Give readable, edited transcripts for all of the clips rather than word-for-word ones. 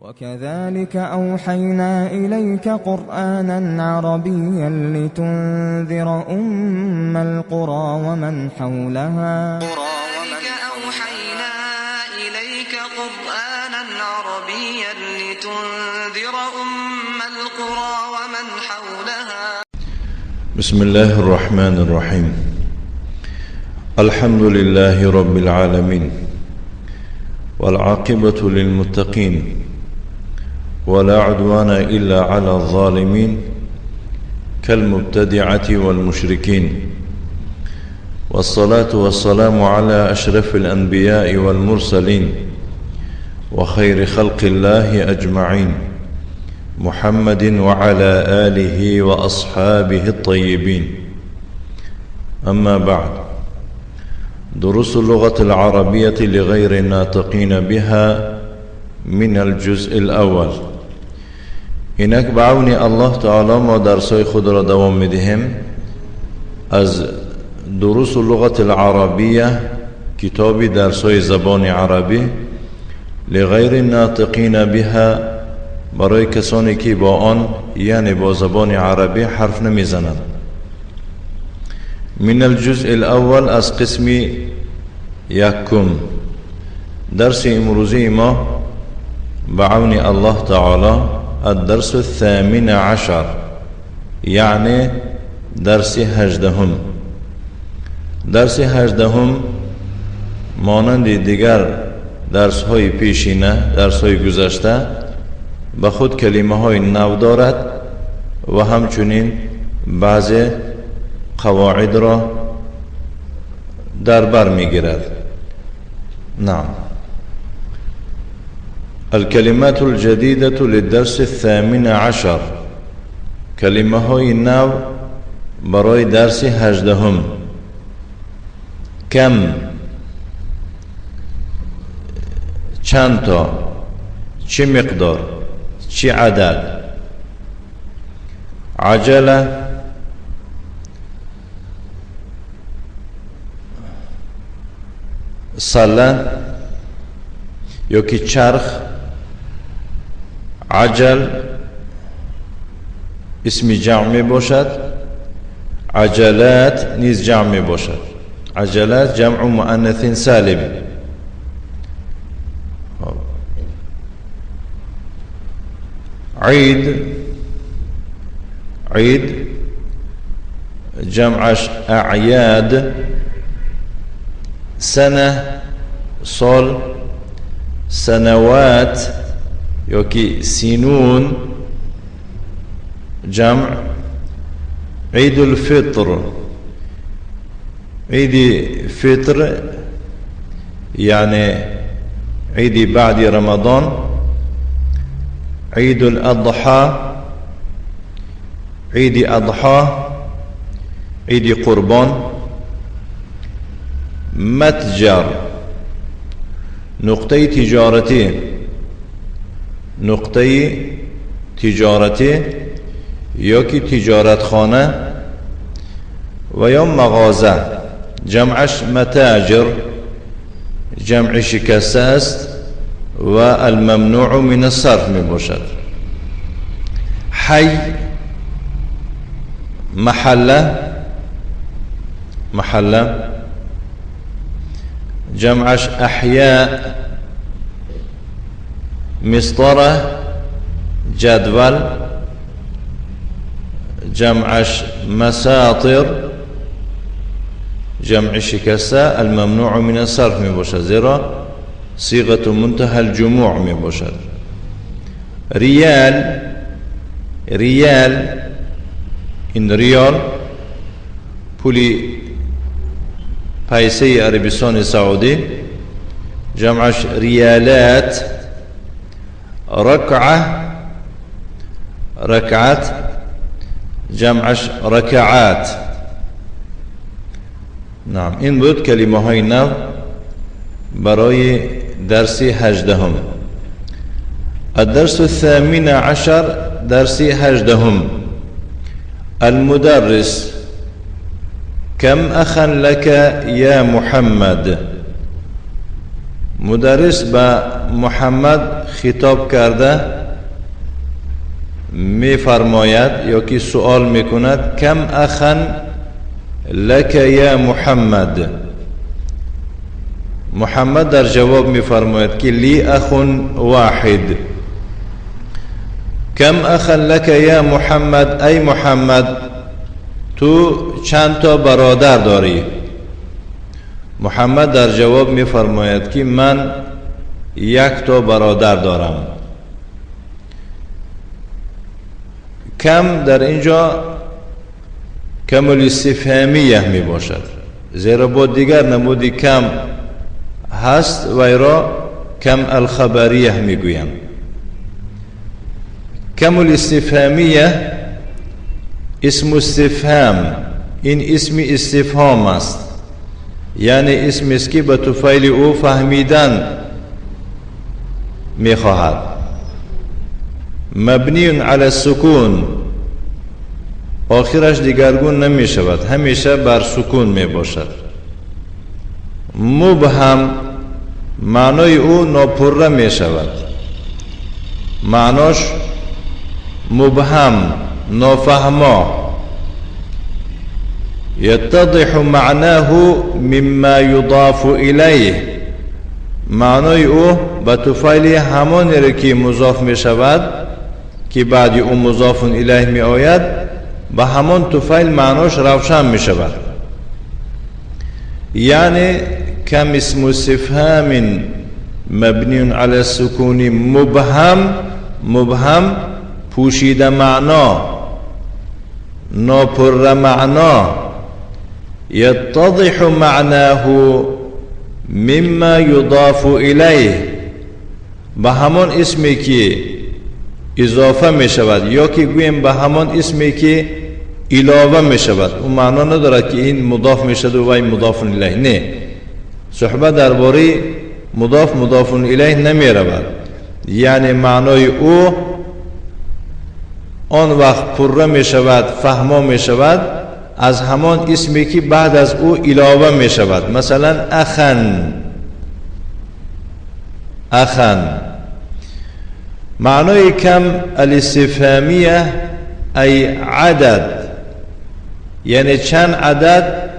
وكذلك أوحينا إليك قرآنا عربيا لتنذر أم القرى ومن حولها وكذلك أوحينا إليك قرآنا عربيا لتنذر أم القرى ومن حولها. بسم الله الرحمن الرحيم. الحمد لله رب العالمين، والعاقبة للمتقين، ولا عدوان إلا على الظالمين كالمبتدعة والمشركين، والصلاة والسلام على أشرف الأنبياء والمرسلين وخير خلق الله أجمعين، محمد وعلى آله وأصحابه الطيبين. أما بعد، دروس اللغة العربية لغير الناطقين بها من الجزء الأول. اینک بعونی الله تعالی ما درسای خود را دوام میدهیم از دروس اللغة العربية، کتابی درسای زبان عربی لغیر الناطقین بها، برای کسانی که با آن یعنی با زبان عربی حرف نمیزنند. من الجزء الأول، از قسم یکم. درس امروزی ما بعون الله تعالی الدرس الثامن عشر، یعنی درس هجدهم. درس هجدهم مانند دیگر درس های پیشینه، درس های گذشته، به خود کلمه های نو دارد و همچنین بعض قواعد را در بر میگیرد. نعم. الكلمات الجديدة للدرس الثامن عشر، کلمه های نو برای درس هجدهم. کم، چند تا، چه مقدار، چه عدد. عجله، سله یا که چرخ. عجل اسم جمع باشد، عجلات نیز جمع باشد. عجلات جمع مؤنث سالم. عيد، عيد جمعش أعياد. سنة صل، سنوات يوكي سنون جمع. عيد الفطر، عيد فطر يعني عيد بعد رمضان. عيد الأضحى، عيد أضحى، عيد قربان. متجر، نقطه تجارتی، نقطه تجارتی یا که تجارت خانه و یا مغازه. جمعش متاجر، جمع شکسته است و الممنوع من الصرف می باشد. حی، محله، محله جمعش احیاء. مسطرة، جدول، جمعش مساطر، جمع شکسته الممنوع من الصرف می باشد، زیرا صيغة منتهى الجموع می باشد. ریال، ریال این ریال پولی پیسه عربستان سعودی. جمعش ریالات. ركعة، ركعات جمعش ركعات. نعم. این بود کلمه های نو برای درس هجدهم. الدرس الثامن عشر، درس هجدهم. المدرس، كم أخا لك يا محمد. مدرس با محمد خطاب کرده می فرماید یا که سوال می کند کم اخن لک یا محمد. محمد در جواب می فرماید که لی اخون واحد. کم اخن لک یا محمد، ای محمد تو چند تا برادر داری؟ محمد در جواب می فرماید که من یک تا برادر دارم. کم در اینجا کم الاستفهامیه می باشد، زیرا با دیگر نمودی کم هست و ایرا کم الخبریه می گویم. کم الاستفهامیه اسم استفهام، این اسم استفهام است، یعنی اسم است که به طفیل او فهمیدن می خواهد. مبنی علی السکون، آخرش دیگرگون نمی شود، همیشه بر سکون می باشد. مبهم معنای او ناپره می شود، معناش مبهم نافهما. یتضح معناه مما یضاف الیه، معنای او به طفیل همان را که مضاف می شود که بعد او مضاف الیه می آید، به همان طفیل معناش روشن می شود. یعنی کم اسم استفهام مبنی علی السکون مبهم پوشیده معنا، ناپره معنا. یتضح معناه مما یضاف الیه، به همان اسمی که اضافه می شود یا که گویم به همان اسمی که علاوه می شود. اون معنا ندارد که این مضاف می شود و این مضاف الیه، نه، صحبت درباره مضاف الیه نمی رود. یعنی معنای او آن وقت پره می شود، فهما می شود از همان اسمی که بعد از او علاوه می شود. مثلا اخن. معنای کم الاستفهامیه ای عدد، یعنی چند عدد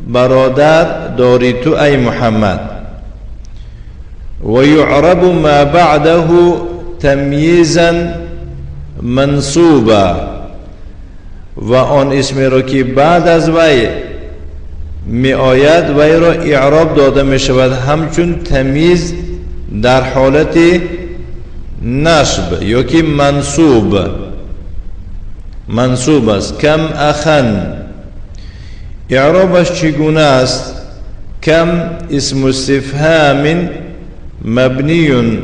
برادر داری تو ای محمد. و یعرب ما بعده تمییزا منصوبا، و آن اسمی را که بعد از وی می آید وی را اعراب داده می شود همچون تمیز در حالت نصب یا که منصوب است. کم اخن اعرابش چگونه است؟ کم اسم استفهام مبنی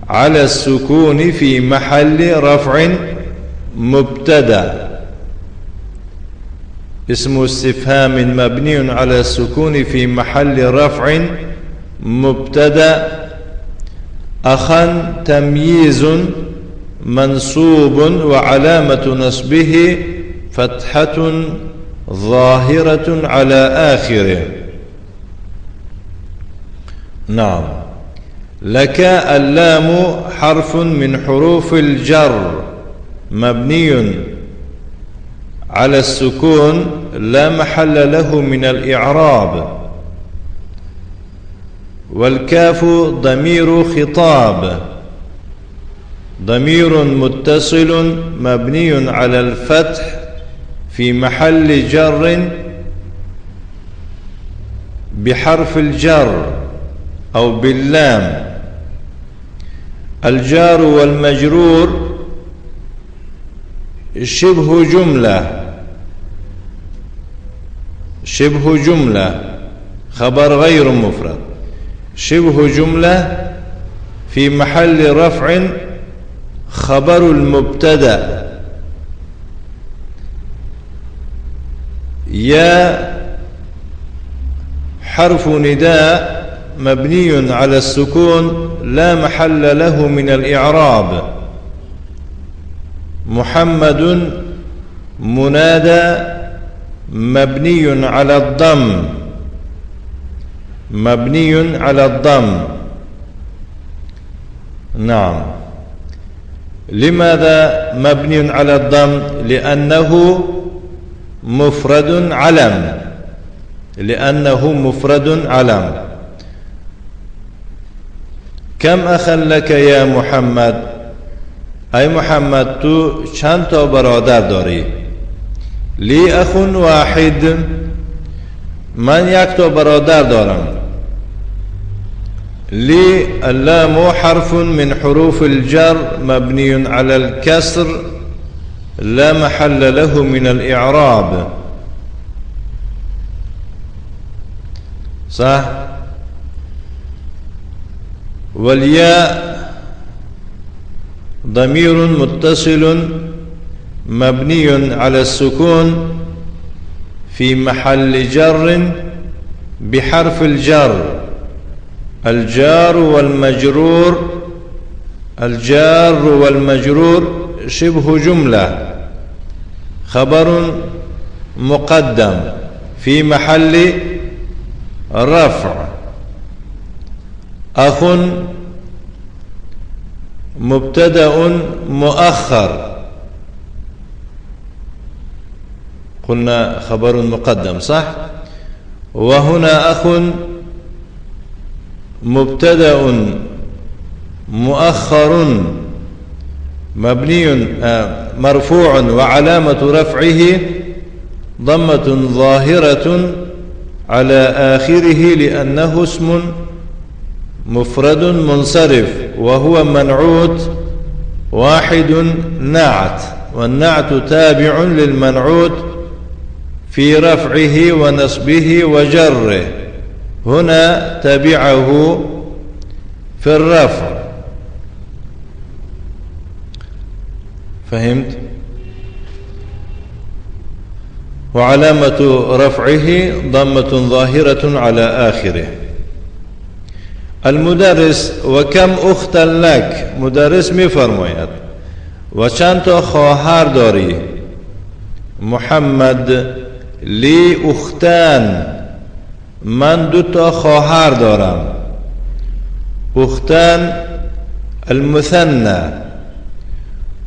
على السكون في محل رفع مبتدا. اسم استفهام مبني على السكون في محل رفع مبتدا. أخا تمييز منصوب وعلامة نصبه فتحة ظاهرة على آخره. نعم. لك اللام حرف من حروف الجر مبني على السكون لا محل له من الإعراب. والكاف ضمير خطاب ضمير متصل مبني على الفتح في محل جر بحرف الجر أو باللام. الجار والمجرور شبه جملة خبر غير مفرد، شبه جملة في محل رفع خبر المبتدأ. يا حرف نداء مبني على السكون لا محل له من الإعراب. محمد منادى مبني على الضم. نعم. لماذا مبني على الضم؟ لأنه مفرد علم، لأنه مفرد علم. كم أخا لك يا محمد؟ أي محمد تو چند تا برادر داری؟ لی أخ واحد، من یک تا برادر دارم. لی اللام حرف من حروف الجر مبني على الكسر لا محل له من الإعراب. صح؟ والياء ضمير متصل مبني على السكون في محل جر بحرف الجر. الجار والمجرور، الجار والمجرور شبه جملة، خبر مقدم في محل رفع. أخ مبتدأ مؤخر، قلنا خبر مقدم صح؟ وهنا أخ مبتدأ مؤخر مبني مرفوع وعلامة رفعه ضمة ظاهرة على آخره لأنه اسم مفرد منصرف، وهو منعوت واحد نعت، والنعت تابع للمنعوت في رفعه ونصبه وجره. هنا تبعه في الرفع. فهمت؟ وعلامة رفعه ضمة ظاهرة على آخره. المدرس وكم أختا لك؟ مدرس می فرماید و چند تا خواهر داری؟ محمد لی اختان، من دو تا خواهر دارم. اختان المثنى.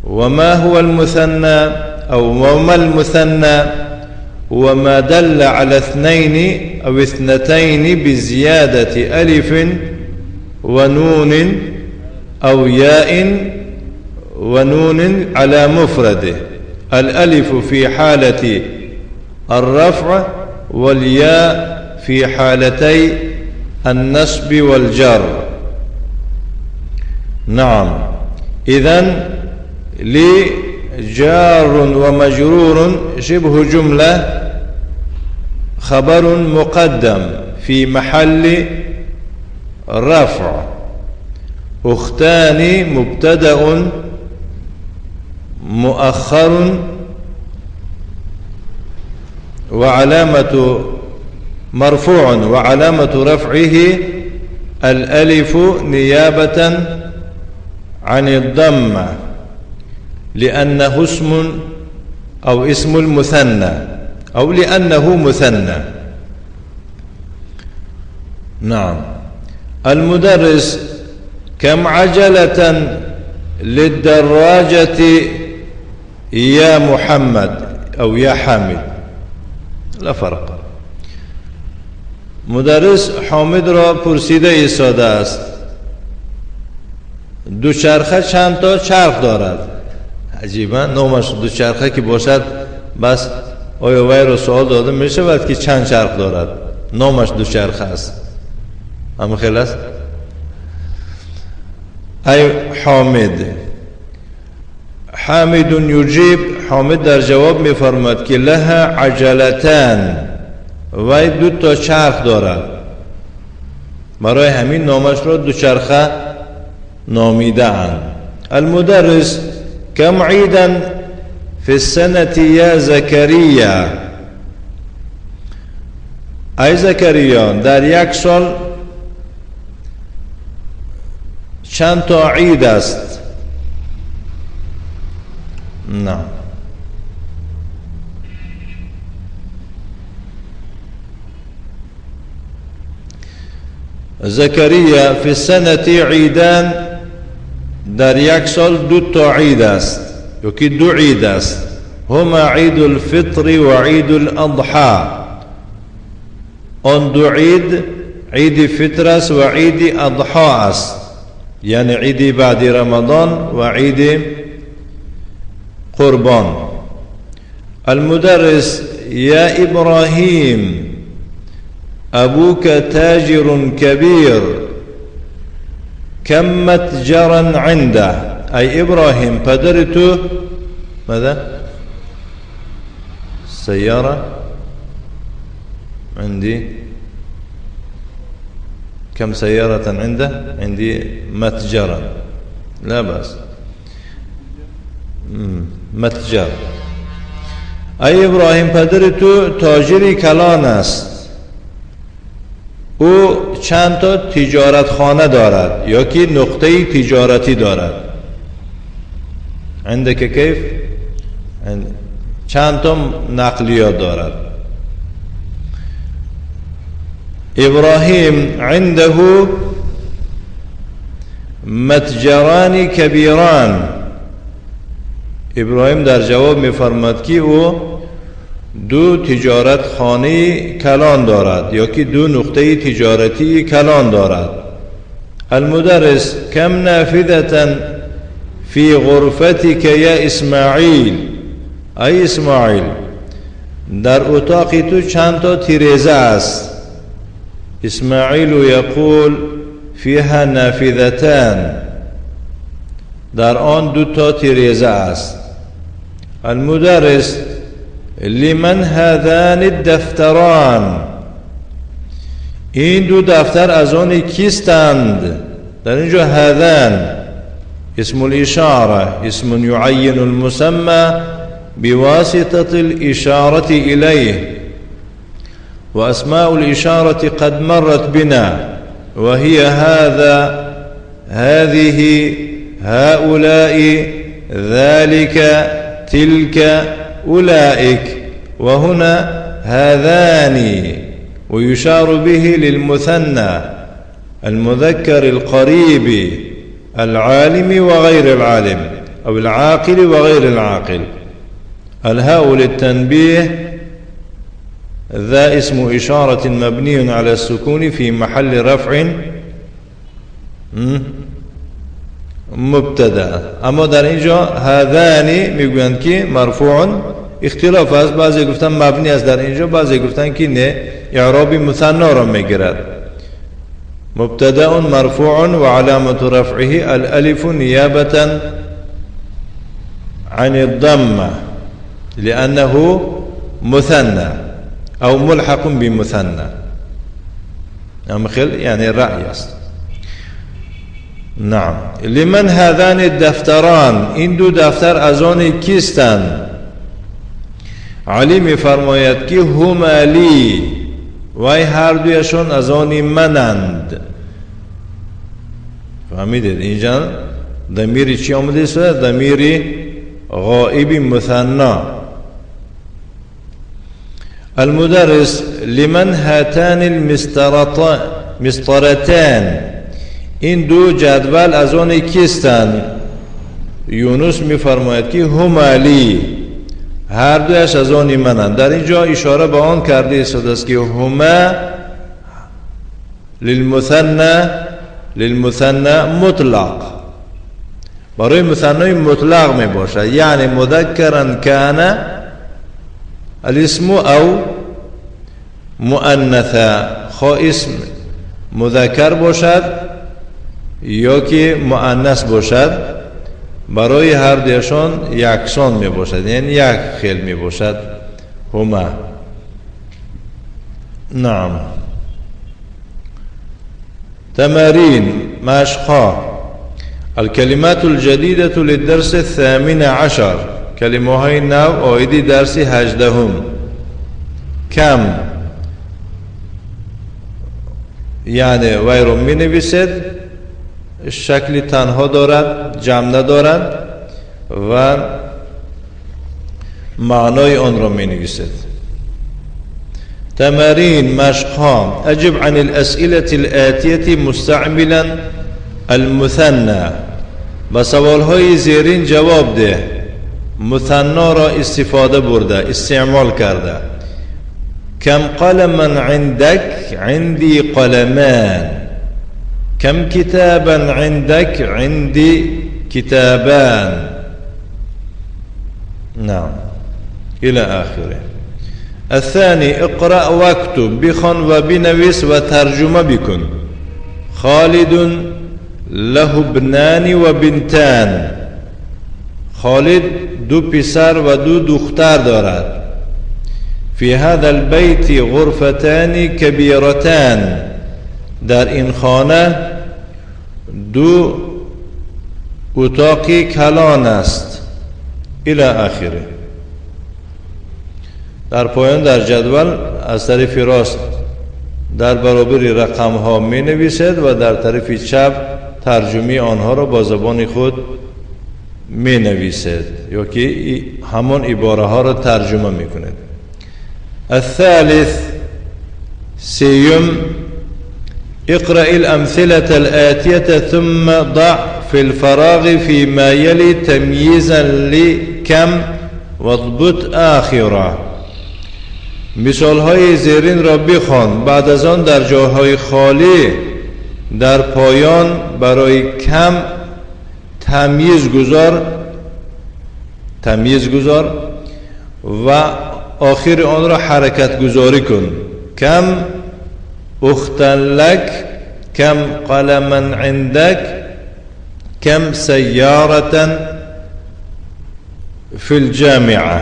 وما هو المثنى أو وما المثنى؟ وما دل على اثنين أو اثنتين بزيادة ألف ونون أو ياء ونون على مفرده. الألف في حالة الرفع والياء في حالتي النصب والجر. نعم. إذن لجار ومجرور شبه جملة، خبر مقدم في محل رفع. أختان مبتدأ مؤخر وعلامة مرفوع وعلامة رفعه الألف نيابة عن الضمة لأنه اسم أو اسم المثنى أو لأنه مثنى. نعم. المدرس كم عجلة للدراجة يا محمد أو يا حامد؟ لا فرق. مدرس حامد را پرسیده ایستاده است دوچرخه چند تا چرخ دارد؟ عجیبا نامش دوچرخه که باشد بس آیا وی را سوال داده می شود که چند چرخ دارد؟ نامش دوچرخه است. اما خیلی است. ای حامد. حامد یجیب، حامد در جواب می فرماید که لها عجلتان، وی دو تا چرخ دارد. برای همین نامش را دوچرخه نامیده اند. المدرس كم عيدا في السنة يا زكريا؟ ای زكريا در یک سال چند تا عید است؟ نه. زكريا في السنة عيدان در یک سال 2 عید است یکی 2 عید است. هما عید الفطر و عید الاضحى. آن 2 عید عید فطر است و عید اضحى است، یعنی عید بعد رمضان و عید قربان. المدرس: يا إبراهيم أبوك تاجر كبير كم متجرا عنده. أي إبراهيم پدرت ماذا؟ سيارة عندي. كم سيارة عنده؟ عندي متجرا. لا بأس. متجر. ای ابراهیم پدر تو تاجری کلان است، او چند تا تجارت خانه دارد یا که نقطه تجارتی دارد. عندك کیف؟ چند تا نقلیات دارد. ابراهیم عنده متجران کبیران. ابراهیم در جواب می‌فرماید که او 2 تجارت خانه کلان دارد یا که 2 نقطه تجارتی کلان دارد. المدرس: كم نافذة في غرفتك يا اسماعیل. ای اسماعیل در اتاق تو چند تا تیریزه است. اسماعیل یقول فيها نافذتان. در آن 2 تا تیریزه است. المدرس: لمن هذان الدفتران. این 2 دفتر از آن کیستند؟ در اینجا هذان اسم الاشاره، اسم يعين المسمى بواسطة الاشاره اليه، واسماء الاشاره قد مرت بنا، وهي هذا، هذه، هؤلاء، ذلك، تلك، أولئك. وهنا هذان، ويشار به للمثنى المذكر القريب، العالم وغير العالم، أو العاقل وغير العاقل. الهاء للتنبيه، ذا اسم إشارة مبني على السكون في محل رفع مبتدا. اما در اینجا هذانی میگویند که مرفوع. اختلاف است، بعضی گفتن مبنی است در اینجا، بعضی گفتن که نه، اعراب مثنا را میگیرد. مبتدا مرفوع و علامت رفعه الالف نیابة عن الضمه لانه مثنى او ملحق بمثنى. امخل يعني الرأي است. نعم. لمن هذان الدفتران. این 2 دفتر از آن کیستند؟ علی می‌فرماید که هما لی، وای هر دویشان از آن منند. فهمیدید اینجا ضمیر چی آمده است؟ ضمیر غائب مثنی. المدرس: لمن هاتان المسطرتان. این 2 جدول از آن کیستند؟ یونس می‌فرماید که هما لی، هر دویش از آن منند. در اینجا اشاره به آن کرده شده است که هما للمثنى مطلق، برای مثنی مطلق می باشد، یعنی مذکرا کان الاسم او مؤنثا، خواه اسم مذکر باشد یا که مؤنث باشد، برای هر دویشان یکسان می باشد، یعنی یک خیل می باشد. هما. نعم. تمارين مشقا. الكلمات الجديدة للدرس 18. كلمة هاي نو آيدي درس 18. كم يعني ويرو می نویسد، شکل تنها دارد، جمع ندارد و معنای آن را می نویسد. تمارين مشقها. أجب عن الأسئلة الآتية مستعملا المثنى. با سوالهای زیرین جواب ده. مثنا را استفاده برده، استعمال کرده. کم قلما عندك؟ عندي قلمان. كم كتابا عندك؟ عندي كتابان. نعم إلى آخره. الثاني اقرأ واكتب، بخن وبنويس وترجمة بكن. خالد له ابنان وبنتان. خالد دو پسر و دو دختر دارد. في هذا البيت غرفتان كبيرتان. در این خانه دو اتاقی کلان است. الى آخره. در پایان در جدول از طرف راست در برابر رقم ها می نویسد و در طرف چپ ترجمه آنها را با زبان خود می نویسد یا که همان عباره ها را ترجمه می کند. الثالث سيم اقرأ الأمثلة الآتية ثم ضع في الفراغ فيما يلي تمييزا لكم واضبط آخره. مثال های زیرین را بخوان، بعد از آن در جاهای خالی در پایان برای کم تمیز گذار و آخر آن را حرکت گذاری کن. کم اختن لک، کم قلما عندك، کم سیارة فی الجامعه.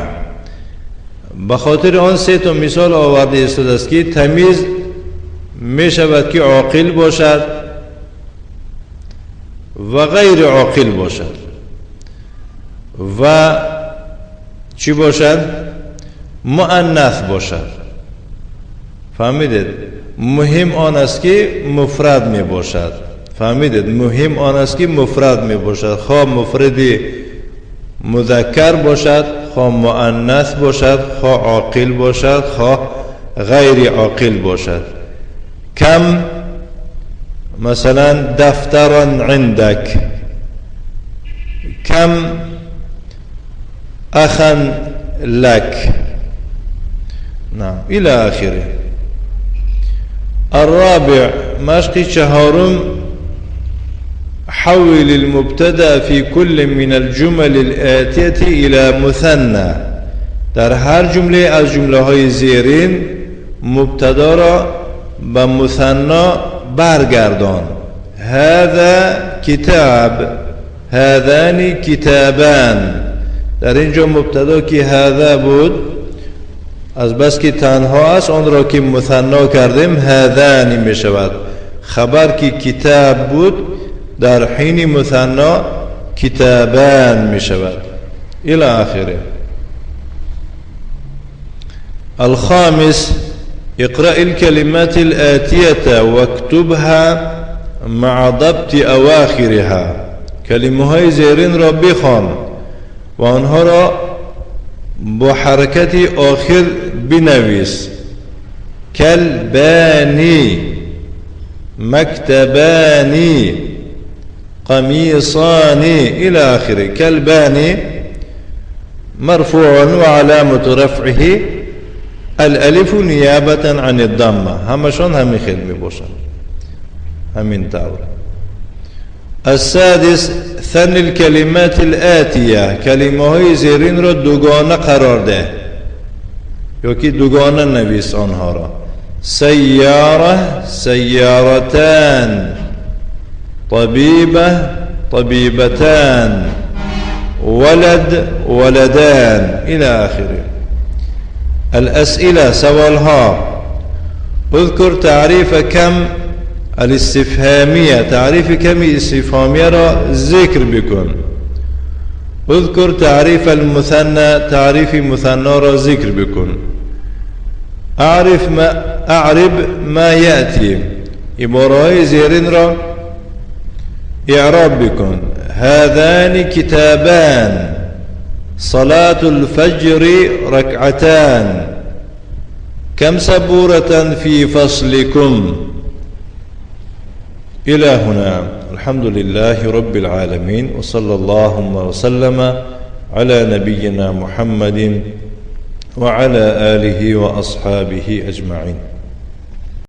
بخاطر آن سه تا مثال آورده است که تمیز می شود که عاقل باشد و غیر عاقل باشد و چی باشد؟ مؤنث باشد. فهمیدید؟ مهم آن است که مفرد می باشد. فهمیدید؟ مهم آن است که مفرد می باشد، خواه مفرد مذکر باشد، خواه مؤنث باشد، خواه عاقل باشد، خواه غیر عاقل باشد. کم مثلا دفترا عندك، کم اخا لك. نعم الى آخره. الرابع مشق چهارم حول المبتدا في كل من الجمل الآتية إلى مثنى. در هر جمله از جمله های زیرین مبتدا را به مثنی برگردان. هذا کتاب، هذان کتابان. در اینجا مبتدا که هذا بود، از بس که تنها است آن را که مثنی کردیم هذانی می شود. خبر که کتاب بود در حین مثنی کتابان می شود. الى آخره. الخامس اقرأ الكلمات الآتية واكتبها مع ضبط أواخرها. کلمه های زیرین را بخوان و آنها را با حرکت آخر بنویس. کلبانی، مکتبانی، قميصاني إلى آخره. كلباني مرفوع وعلامة رفعه الألف نيابة عن الضمة. همشون همي خدمة بوشن همين تعور. السادس ثن الكلمات الآتية. كلمة زيرين رو دوگانه قرار ده يوكي دوگانه نویس آنها را. سيارة، سيارتان، طبيبة، طبيبتان، ولد، ولدان إلى آخره. الأسئلة سوالها. اذكر تعريف كم الاستفهامية. تعريف كم الاستفهامية را ذكر بكم. اذكر تعريف المثنى. تعريف مثنى را ذكر بكم. أعرب ما يأتي. عبارة زيرين را إعراب بكم. هذان كتابان، صلاة الفجر ركعتان، كم سبورة في فصلكم. إلى هنا. الحمد لله رب العالمين وصلى اللهم وسلم على نبينا محمد وعلى آله وأصحابه أجمعين.